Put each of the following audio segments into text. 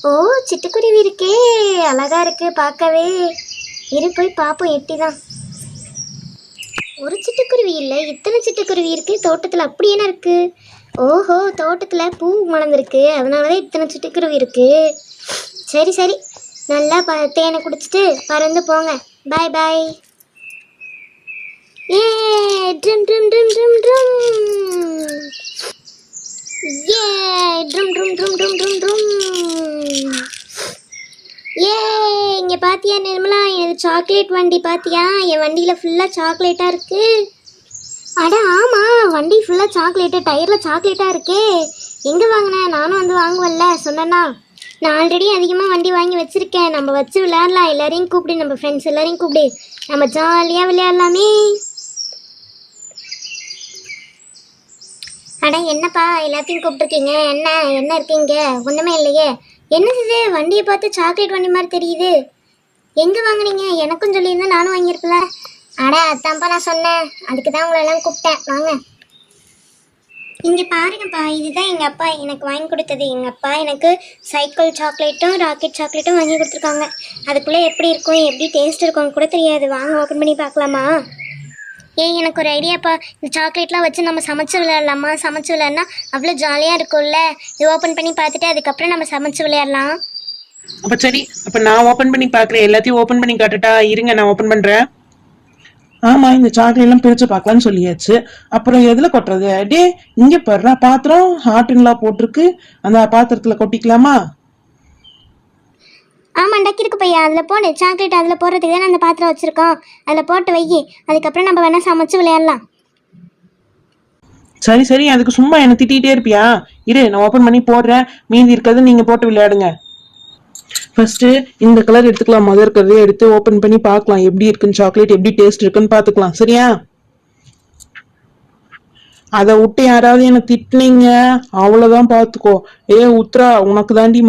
ஓ, சிட்டுக்குருவி இருக்கே, அழகா இருக்கு பார்க்கவே. இரு போய் பார்ப்போம் எட்டிதான். ஒரு சிட்டுக்குருவி இல்லை, இத்தனை சிட்டுக்குருவி இருக்கு தோட்டத்தில். அப்படி என்ன இருக்கு? ஓஹோ, தோட்டத்தில் பூ மலர்ந்துருக்கு, அதனாலதான் இத்தனை சிட்டுக்குருவி இருக்கு. சரி சரி, நல்லா தேனை குடிச்சிட்டு பறந்து போங்க. Bye bye. ஏ drum drum drum drum drum. ஏ drum drum drum drum drum drum. ஏ இங்கே பார்த்தியா நிர்மலா, எனக்கு சாக்லேட் வண்டி பார்த்தியா? என் வண்டியில் ஃபுல்லாக சாக்லேட்டாக இருக்கு. அட ஆமாம், வண்டி ஃபுல்லாக சாக்லேட்டு, டயரில் சாக்லேட்டாக இருக்கே. எங்கே வாங்கினேன்? நானும் வந்து வாங்குவல்ல சொன்னேன்னா. நான் ஆல்ரெடி அதிகமாக வண்டி வாங்கி வச்சுருக்கேன். நம்ம வச்சு விளையாடலாம். எல்லாரையும் கூப்பிடு, நம்ம ஃப்ரெண்ட்ஸ் எல்லாரையும் கூப்பிடு, நம்ம ஜாலியாக விளையாடலாமே. அட என்னப்பா எல்லாத்தையும் கூப்பிட்டுருக்கீங்க? என்ன என்ன இருக்கீங்க? ஒன்றுமே இல்லையே. என்னது இது? வண்டியை பார்த்து சாக்லேட் வண்டி மாதிரி தெரியுது. எங்கே வாங்கினீங்க? எனக்கும் சொல்லியிருந்தேன், நானும் வாங்கியிருக்கல. அட அதான்ப்பா நான் சொன்னேன், அதுக்கு தான் உங்களெல்லாம் கூப்பிட்டேன். வாங்க இங்கே பாருங்கப்பா, இதுதான் எங்கள் அப்பா எனக்கு வாங்கி கொடுத்தது. எங்கள் அப்பா எனக்கு சைக்கிள் சாக்லேட்டும் ராக்கெட் சாக்லேட்டும் வாங்கி கொடுத்துருக்காங்க. அதுக்குள்ளே எப்படி இருக்கும், எப்படி டேஸ்ட் இருக்கும் கூட தெரியாது. வாங்க ஓப்பன் பண்ணி பார்க்கலாமா? எனக்கு ஒரு ஐடியாப்பா. இந்த சாக்லேட்லாம் வச்சு நம்ம சமைச்சு விளையாடலாமா? சமைச்சு விளையாடினா அவ்வளோ ஜாலியாக இருக்கும்ல. இது ஓப்பன் பண்ணி பார்த்துட்டு அதுக்கப்புறம் நம்ம சமைச்சு விளையாடலாம். அப்போ சரி, அப்போ நான் ஓப்பன் பண்ணி பார்க்குறேன். எல்லாத்தையும் ஓப்பன் பண்ணி காட்டுட்டா? இருங்க, நான் ஓப்பன் பண்ணுறேன். ஆமா, இந்த சாக்லேட் எல்லாம் பிரிச்சு பார்க்கலாம்னு சொல்லியாச்சு. அப்புறம் எதுல கொட்டுறது? டே இங்க பாரு, பாத்திரம் ஹார்ட்லாம் போட்டிருக்கு. அந்த பாத்திரத்துல கொட்டிக்கலாமா? ஆமாம், டக்கிருக்கு பையா. அதில் போடு சாக்லேட். அதில் போடுறதுக்கு தானே அந்த பாத்திரம் வச்சுருக்கோம். அதில் போட்டு வை. அதுக்கப்புறம் நம்ம வேணால் சமைச்சு விளையாடலாம். சரி சரி, அதுக்கு சும்மா என்ன திட்டிகிட்டே இருப்பியா? இரு, நான் ஓப்பன் பண்ணி போடுறேன். மீதி இருக்கிறது நீங்க போட்டு விளையாடுங்க. ஃபர்ஸ்ட் இந்த கலர் எடுத்துக்கலாம். முதல் இருக்கிறதே எடுத்து ஓப்பன் பண்ணி பார்க்கலாம் எப்படி இருக்குன்னு, சாக்லேட் எப்படி டேஸ்ட் இருக்குன்னு பார்த்துக்கலாம். சரியா? அதை விட்டு யாராவது என்ன திட்டினீங்க அவ்வளவுதான், பாத்துக்கோ. உத்ரா, உனக்கு தாண்டி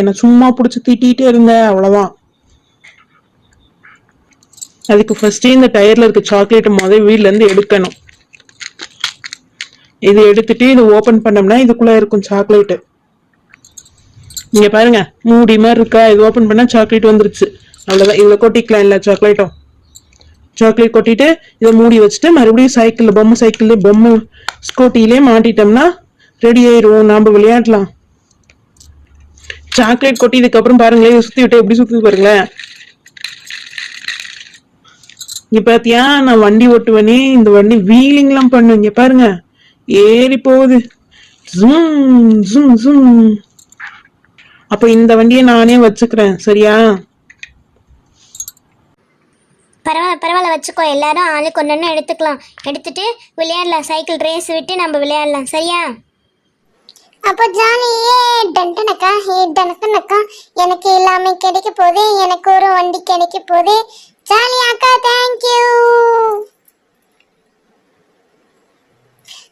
என்ன சும்மா பிடிச்சி திட்டிகிட்டே இருங்க, அவ்வளவுதான். அதுக்கு ஃபர்ஸ்ட் இந்த டயர்ல இருக்க சாக்லேட் வீட்ல இருந்து எடுக்கணும். இது எடுத்துட்டு இதை ஓபன் பண்ணோம்னா இதுக்குள்ள இருக்கும் சாக்லேட். நீங்க பாருங்க, மூடி மாதிரி இருக்கா? இது ஓபன் பண்ணா சாக்லேட் வந்துருச்சு. அவ்வளவுதான். இதுல கொட்டிக்கலாம் எல்லா சாக்லேட்டும். சாக்லேட் கொட்டிட்டு இதை மூடி வச்சுட்டு மறுபடியும் சைக்கிள் பொம்மை ஸ்கூட்டிலே மாட்டிட்டோம்னா ரெடி ஆயிரும். நாம விளையாடலாம். சாக்லேட் கொட்டியதுக்கு அப்புறம் பாருங்களேன், சுத்தி விட்டு எப்படி சுத்தி பாருங்களேன். இங்க பாத்தியா, நான் வண்டி ஓட்டுவனே, இந்த வண்டி வீலிங் எல்லாம் பண்ணும். இங்க பாருங்க, ஏறி போகுது. Zoom zoom zoom. அப்ப இந்த வண்டியை நானே வச்சுக்கிறேன். சரியா? பரவாயில்ல வச்சுக்கோ. எல்லாரும் ஆளுக்கு ஒன்று எடுத்துக்கலாம். எடுத்துட்டு விளையாடலாம். சைக்கிள் ரேஸ் விட்டு நம்ம விளையாடலாம். சரியா? அப்போ ஜாலியே டன்டனக்கா. டனக்கா எனக்கு எல்லாமே கிடைக்க போகுது. எனக்கு ஒரு வண்டி கிடைக்க போகுது. ஜாலியாக்கா, தேங்க்யூ.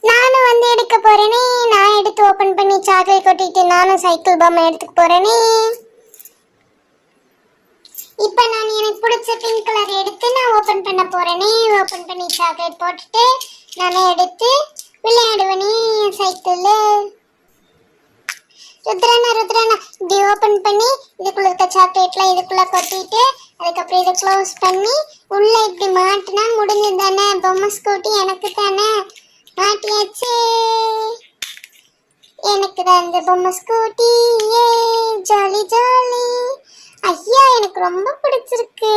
நானும் வந்து எடுக்க போறேனே. நான் எடுத்து ஓபன் பண்ணி சாக்லேட் கொட்டிட்டு நானும் சைக்கிள் பொம்மை எடுத்துக்க போறேனே. இப்போ நான் எனக்கு பிடிச்ச பிங்க் கலர் எடுத்து நான் ஓபன் பண்ண போறேனே. ஓபன் பண்ணி சாக்லேட் போட்டுட்டு நானே எடுத்து விளையாடுவேனே சைக்கிள்ல. ருத்ரானா இப்படி ஓபன் பண்ணி இதுக்குள்ள இருக்க சாக்லேட்லாம் இதுக்குள்ள கொட்டிட்டு அதுக்கப்புறம் இதை க்ளோஸ் பண்ணி உள்ள இப்படி மாட்டினா முடிஞ்சது தானே. பொம்மை ஸ்கூட்டி எனக்கு தானே, மாட்டியாச்சு. எனக்கு தான் இந்த பொம்மை ஸ்கூட்டி. Jolly jolly. ஐயா, எனக்கு ரொம்ப பிடிச்சிருக்கு.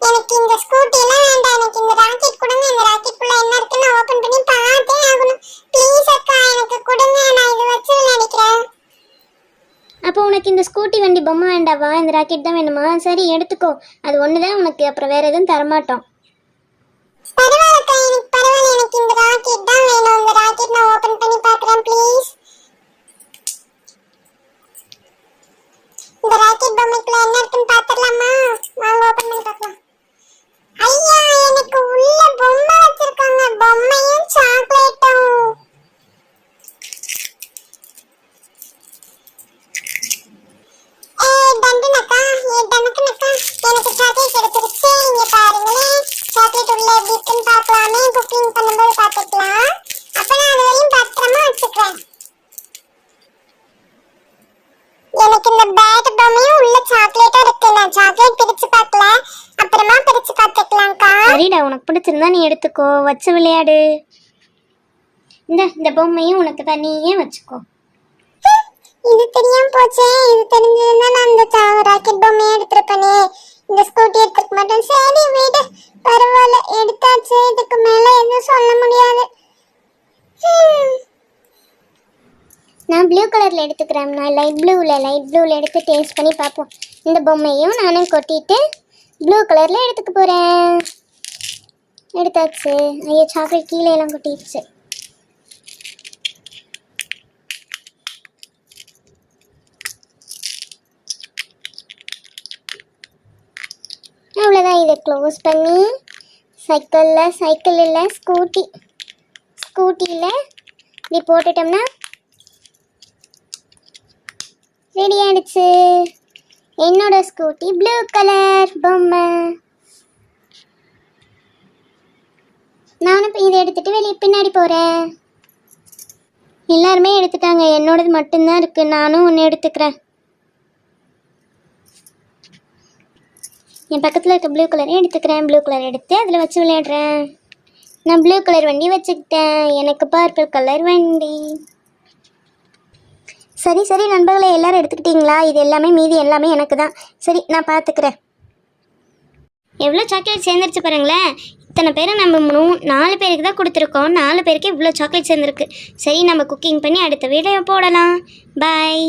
எனக்கு இந்த ஸ்கூட்டி எல்லாம் வேண்டாம். எனக்கு இந்த ராக்கெட் கொடுங்க. இந்த ராக்கெட் குள்ள என்ன இருக்குன்னு ஓபன் பண்ணி பார்த்தே ஆகணும். ப்ளீஸ் அக்கா, எனக்கு கொடுங்க. நான் இதை வச்சு விளையாடிக்கிறேன். அப்போ உனக்கு இந்த ஸ்கூட்டி வண்டி பொம்மை வேண்டாவா? இந்த ராக்கெட் தான் வேணுமா? சரி எடுத்துக்கோ. அது ஒன்று தான் உனக்கு. அப்புறம் வேற எதுவும் தரமாட்டோம். பரவாயில்லக்கா, எனக்கு பரவாயில்ல. எனக்கு இந்த ராக்கெட் தான் வேணும். இந்த ராக்கெட் நான் ஓபன் பண்ணி பார்க்குறேன் ப்ளீஸ். இந்த ராக்கெட் பொம்மைக்குள்ள என்ன இருக்குன்னு பாத்துடலாமா? வாங்க ஓபன் பண்ணி பார்க்கலாம். ஐயா, எனக்கு உள்ள பொம்மை வச்சிருக்காங்க. பொம்மையும் சாக்லேட்டும். டண்டனக்கா, டனக்கனக்கா, எனக்கு சாக்லேட் கிடைச்சிருச்சு. இங்க பாருங்களேன், சாக்லேட் உள்ள எப்படி இருக்குன்னு பார்க்கலாமே. குக்கிங் பண்ணும்போது பார்த்துக்கலாம். அப்ப நான் அது வரையும் பத்திரமா வச்சுக்கிறேன். சரிடா, உனக்கு பிடிச்சிருந்தா நீ எடுத்துக்கோ, வச்சு விளையாடு. இந்த பொம்மையும் உனக்கு தனியே வச்சுக்கோ. இது தெரியாம போச்சே. இது தெரிஞ்சிருந்தா நான் இந்த ராக்கெட் பொம்மையை எடுத்திருப்பேனே. இந்த ஸ்கூட்டி எடுத்துக்க மாட்டேன். சரி விடு, பரவாயில்ல, எடுத்தாச்சு. இதுக்கு மேல எதுவும் சொல்ல முடியாது. நான் ப்ளூ கலரில் எடுத்துக்கிறேன். நான் லைட் ப்ளூவில் எடுத்து டேஸ்ட் பண்ணி பார்ப்போம். இந்த பொம்மையும் நானும் கொட்டிட்டு ப்ளூ கலரில் எடுத்துக்க போகிறேன். எடுத்தாச்சு. ஐயோ, சாக்லேட் கீழே எல்லாம் கொட்டிடுச்சு. அவ்வளோதான். இதை க்ளோஸ் பண்ணி சைக்கிள் இல்லை ஸ்கூட்டியில் இப்படி போட்டுட்டோம்னா ரெடி ஆயிடுச்சு. என்னோட ஸ்கூட்டி ப்ளூ கலர் பொம்மை. நானும் இப்போ இதை எடுத்துகிட்டு வெளியே பின்னாடி போகிறேன். எல்லாருமே எடுத்துட்டாங்க, என்னோடது மட்டும்தான் இருக்குது. நானும் ஒன்று எடுத்துக்கிறேன். என் பக்கத்தில் இருக்க ப்ளூ கலரையும் எடுத்துக்கிறேன். ப்ளூ கலர் எடுத்து அதில் வச்சு விளையாடுறேன். நான் ப்ளூ கலர் வண்டி வச்சுக்கிட்டேன். எனக்கு பர்பிள் கலர் வண்டி. சரி நண்பர்களே, எல்லோரும் எடுத்துக்கிட்டீங்களா? இது எல்லாமே மீதி எல்லாமே எனக்கு தான். சரி, நான் பார்த்துக்கிறேன். எவ்வளோ சாக்லேட் சேர்ந்துருச்சு பாருங்களேன். இத்தனை பேரை நம்ம 4 பேருக்கு தான் கொடுத்துருக்கோம். 4 பேருக்கு இவ்வளோ சாக்லேட் சேர்ந்துருக்கு. சரி, நம்ம குக்கிங் பண்ணி அடுத்த வீடியோ போடலாம். பாய்.